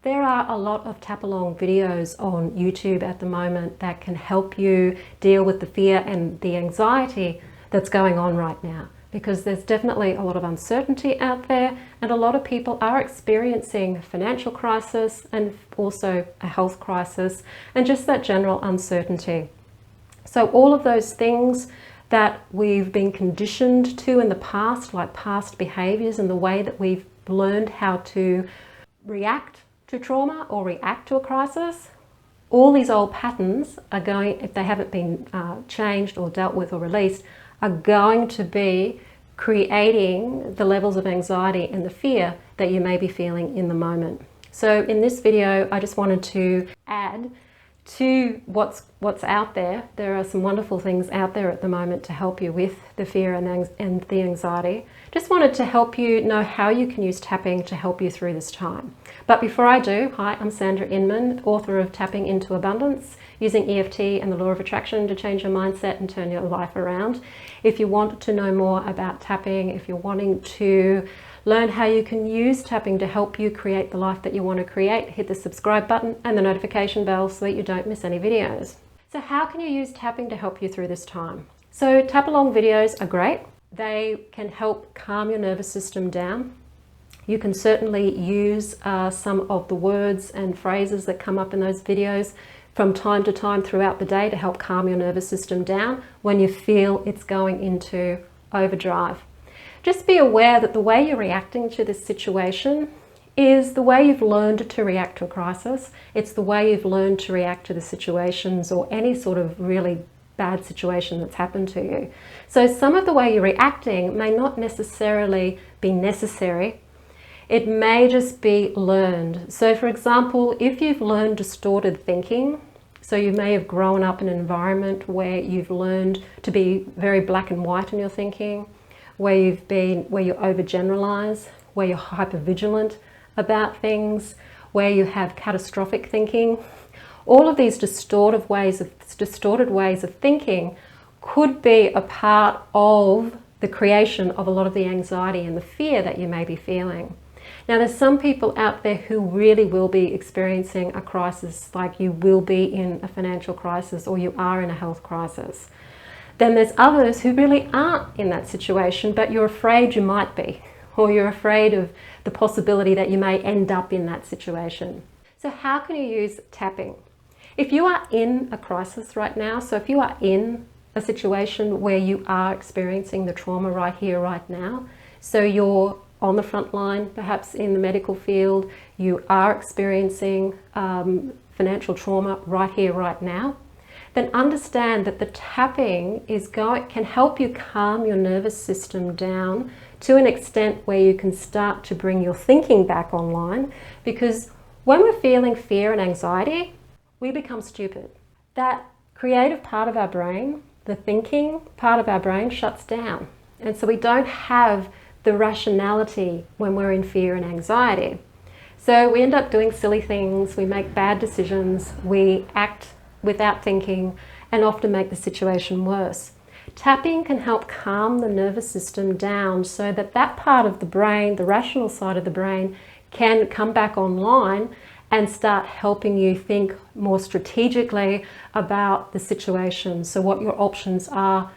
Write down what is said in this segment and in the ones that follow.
There are a lot of tap along videos on YouTube at the moment that can help you deal with the fear and the anxiety that's going on right now, because there's definitely a lot of uncertainty out there, and a lot of people are experiencing a financial crisis and also a health crisis and just that general uncertainty. So all of those things that we've been conditioned to in the past, like past behaviors and the way that we've learned how to react to trauma or react to a crisis, all these old patterns are going, if they haven't been changed or dealt with or released, are going to be creating the levels of anxiety and the fear that you may be feeling in the moment. So in this video, I just wanted to add to what's out there. There are some wonderful things out there at the moment to help you with the fear and the anxiety. Just wanted to help you know how you can use tapping to help you through this time. But before I do, hi, I'm Sandra Inman, author of Tapping into Abundance, using EFT and the law of attraction to change your mindset and turn your life around. If you want to know more about tapping, if you're wanting to learn how you can use tapping to help you create the life that you want to create, hit the subscribe button and the notification bell so that you don't miss any videos. So how can you use tapping to help you through this time? So tap along videos are great. They can help calm your nervous system down. You can certainly use some of the words and phrases that come up in those videos from time to time throughout the day to help calm your nervous system down when you feel it's going into overdrive. Just be aware that the way you're reacting to this situation is the way you've learned to react to a crisis. It's the way you've learned to react to the situations or any sort of really bad situation that's happened to you. So some of the way you're reacting may not necessarily be necessary. It may just be learned. So for example, if you've learned distorted thinking, so you may have grown up in an environment where you've learned to be very black and white in your thinking, where you overgeneralize, where you're hypervigilant about things, where you have catastrophic thinking. All of these distorted ways of thinking could be a part of the creation of a lot of the anxiety and the fear that you may be feeling. Now, there's some people out there who really will be experiencing a crisis, like you will be in a financial crisis or you are in a health crisis. Then there's others who really aren't in that situation, but you're afraid you might be, or you're afraid of the possibility that you may end up in that situation. So how can you use tapping? If you are in a crisis right now, so if you are in a situation where you are experiencing the trauma right here, right now, so you're on the front line, perhaps in the medical field, you are experiencing financial trauma right here, right now, then understand that the tapping can help you calm your nervous system down to an extent where you can start to bring your thinking back online. Because when we're feeling fear and anxiety, we become stupid. That creative part of our brain, the thinking part of our brain, shuts down. And so we don't have the rationality when we're in fear and anxiety. So we end up doing silly things, we make bad decisions, we act without thinking, and often make the situation worse. Tapping can help calm the nervous system down so that that part of the brain, the rational side of the brain, can come back online and start helping you think more strategically about the situation. So what your options are,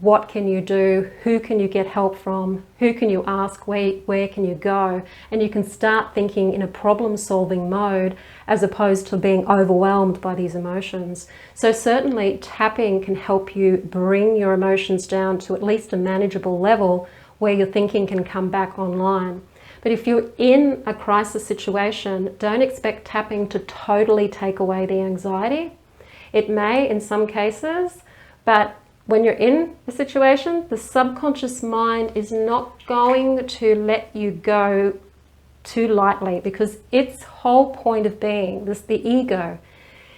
what can you do, who can you get help from, who can you ask, where can you go, and you can start thinking in a problem-solving mode as opposed to being overwhelmed by these emotions. So certainly tapping can help you bring your emotions down to at least a manageable level where your thinking can come back online. But if you're in a crisis situation, don't expect tapping to totally take away the anxiety. It may in some cases, but when you're in a situation, the subconscious mind is not going to let you go too lightly, because its whole point of being, the ego,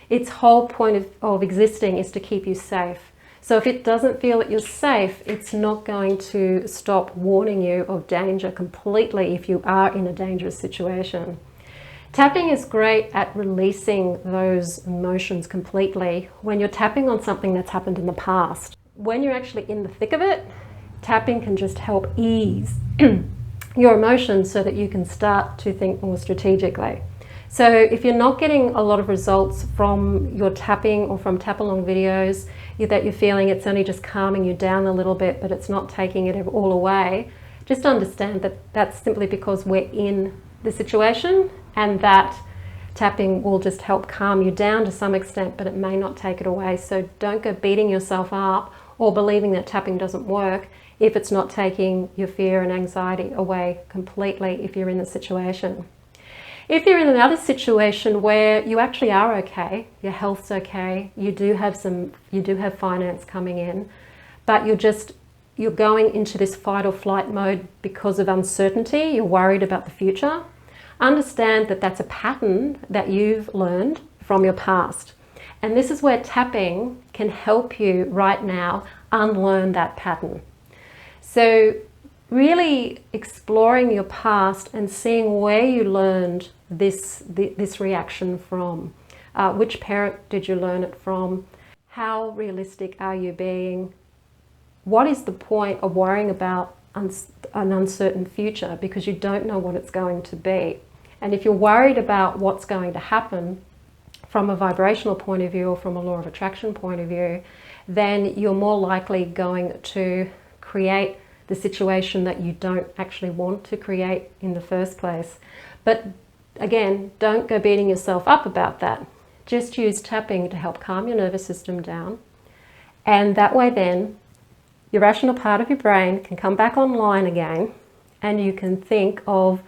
its whole point of existing is to keep you safe. So if it doesn't feel that you're safe, it's not going to stop warning you of danger completely if you are in a dangerous situation. Tapping is great at releasing those emotions completely when you're tapping on something that's happened in the past. When you're actually in the thick of it, tapping can just help ease your emotions so that you can start to think more strategically. So if you're not getting a lot of results from your tapping or from tap along videos, that you're feeling it's only just calming you down a little bit, but it's not taking it all away, just understand that that's simply because we're in the situation, and that tapping will just help calm you down to some extent, but it may not take it away. So don't go beating yourself up or believing that tapping doesn't work if it's not taking your fear and anxiety away completely if you're in the situation. If you're in another situation where you actually are okay, your health's okay, you do have finance coming in, but you're going into this fight or flight mode because of uncertainty, you're worried about the future, understand that that's a pattern that you've learned from your past. And this is where tapping can help you right now unlearn that pattern. So really exploring your past and seeing where you learned this reaction from. Which parent did you learn it from? How realistic are you being? What is the point of worrying about an uncertain future because you don't know what it's going to be? And if you're worried about what's going to happen from a vibrational point of view or from a law of attraction point of view, then you're more likely going to create the situation that you don't actually want to create in the first place. But again, don't go beating yourself up about that. Just use tapping to help calm your nervous system down. And that way then, your rational part of your brain can come back online again, and you can think of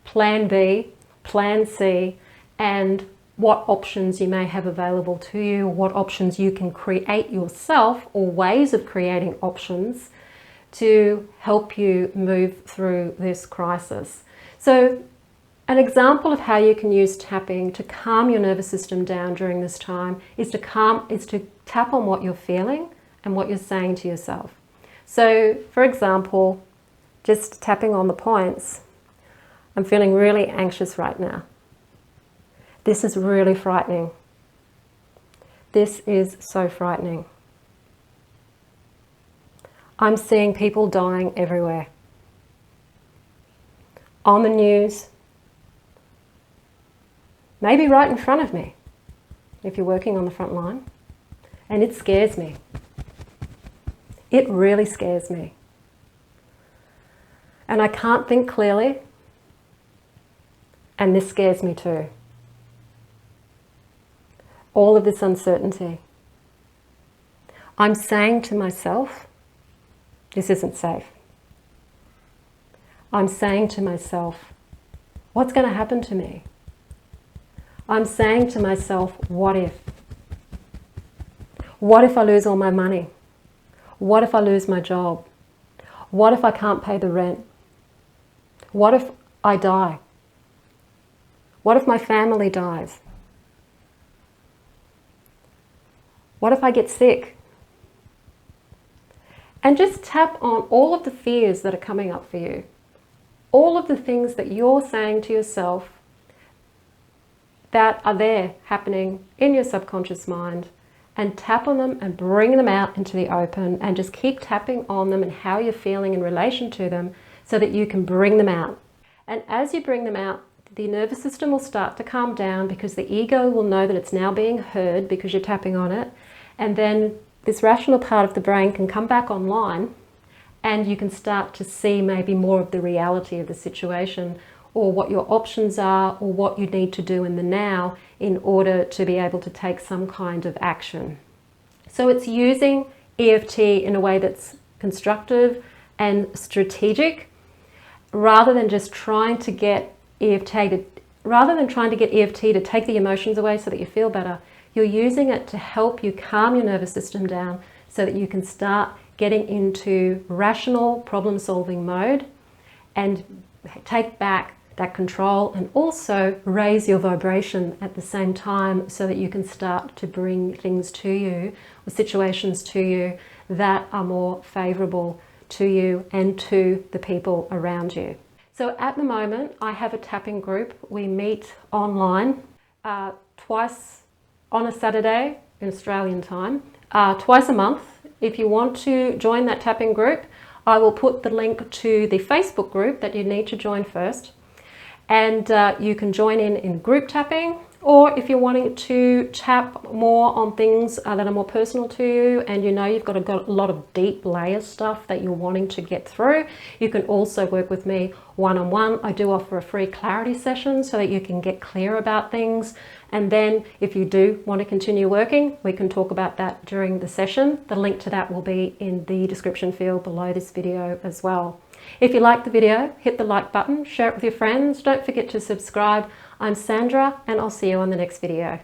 plan B, plan C, and what options you may have available to you, what options you can create yourself, or ways of creating options to help you move through this crisis. So an example of how you can use tapping to calm your nervous system down during this time is to tap on what you're feeling and what you're saying to yourself. So for example, just tapping on the points, I'm feeling really anxious right now. This is really frightening. This is so frightening. I'm seeing people dying everywhere. On the news, maybe right in front of me, if you're working on the front line, and it scares me. It really scares me. And I can't think clearly, and this scares me too. All of this uncertainty. I'm saying to myself, this isn't safe. I'm saying to myself, what's going to happen to me? I'm saying to myself, what if? What if I lose all my money? What if I lose my job? What if I can't pay the rent? What if I die? What if my family dies? What if I get sick? And just tap on all of the fears that are coming up for you. All of the things that you're saying to yourself that are there happening in your subconscious mind, and tap on them and bring them out into the open, and just keep tapping on them and how you're feeling in relation to them so that you can bring them out. And as you bring them out, the nervous system will start to calm down because the ego will know that it's now being heard because you're tapping on it. And then this rational part of the brain can come back online, and you can start to see maybe more of the reality of the situation, or what your options are, or what you need to do in the now in order to be able to take some kind of action. So it's using EFT in a way that's constructive and strategic, rather than just trying to get EFT to take the emotions away so that you feel better. You're using it to help you calm your nervous system down so that you can start getting into rational problem-solving mode and take back that control, and also raise your vibration at the same time so that you can start to bring things to you, or situations to you, that are more favorable to you and to the people around you. So at the moment, I have a tapping group. We meet online twice on a Saturday in Australian time, twice a month. If you want to join that tapping group, I will put the link to the Facebook group that you need to join first. and you can join in group tapping. Or if you're wanting to tap more on things that are more personal to you, and you know you've got a lot of deep layer stuff that you're wanting to get through, you can also work with me one-on-one. I do offer a free clarity session so that you can get clear about things. And then if you do want to continue working, we can talk about that during the session. The link to that will be in the description field below this video as well. If you like the video, hit the like button, share it with your friends. Don't forget to subscribe. I'm Sandra, and I'll see you on the next video.